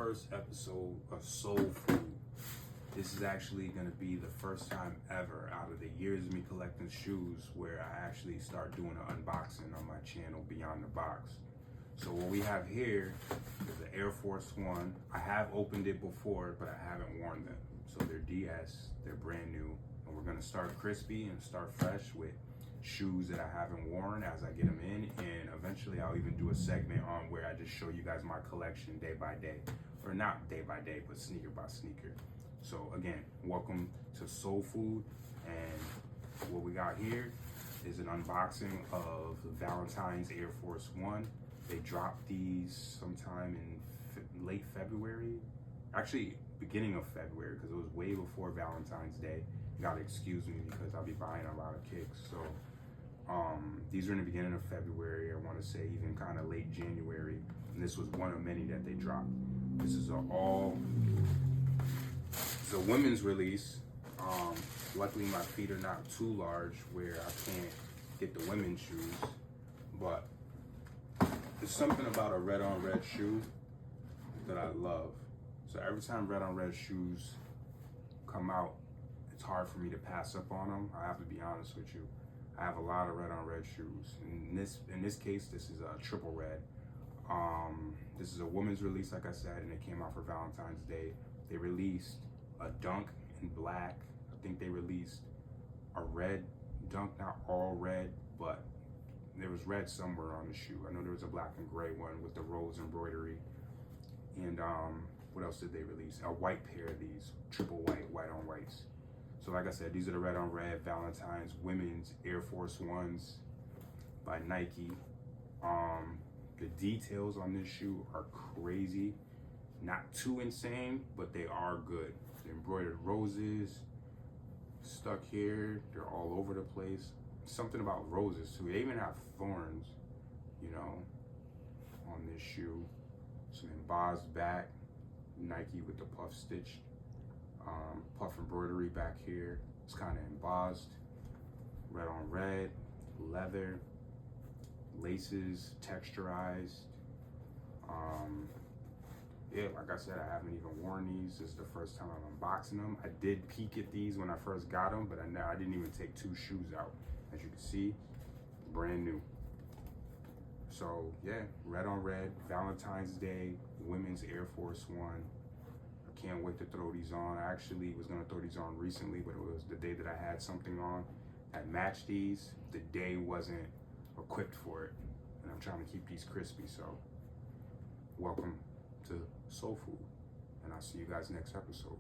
first episode of Soul Food. This is actually going to be the first time ever out of the years of me collecting shoes where I actually start doing an unboxing on my channel Beyond the Box. So what we have here is the Air Force One. I have opened it before, but I haven't worn them. So they're DS, they're brand new. And we're going to start crispy and start fresh with shoes that I haven't worn as I get them in, and eventually I'll even do a segment on where I just show you guys my collection day by day, or not day by day, but sneaker by sneaker. So again, welcome to Soul Food, and what we got here is an unboxing of Valentine's Air Force One. They dropped these sometime in late February, actually beginning of February, because it was way before Valentine's Day. You gotta excuse me because I'll be buying a lot of kicks. So these are in the beginning of February, I want to say even kind of late January, and this was one of many that they dropped. This is it's a women's release. Luckily my feet are not too large where I can't get the women's shoes, but there's something about a red on red shoe that I love. So every time red on red shoes come out, it's hard for me to pass up on them. I have to be honest with you. I have a lot of red on red shoes. In this case, this is a triple red. This is a woman's release, like I said, and it came out for Valentine's Day. They released a dunk in black. I think they released a red dunk, not all red, but there was red somewhere on the shoe. I know there was a black and gray one with the rose embroidery. And what else did they release? A white pair of these, triple white, white on whites. So like I said, these are the red on red Valentine's women's Air Force Ones by Nike. The details on this shoe are crazy. Not too insane, but they are good. The embroidered roses stuck here. They're all over the place. Something about roses too. They even have thorns, you know, on this shoe. Some embossed back, Nike with the puff stitch. Puff embroidery back here. It's kind of embossed. Red on red, leather, laces, texturized. Yeah, like I said, I haven't even worn these. This is the first time I'm unboxing them. I did peek at these when I first got them, but I didn't even take two shoes out. As you can see, brand new. So yeah, red on red, Valentine's Day, women's Air Force One. I can't wait to throw these on. I actually was gonna throw these on recently, but it was the day that I had something on that matched these. The day wasn't equipped for it, and I'm trying to keep these crispy. So welcome to Soul Food, and I'll see you guys next episode.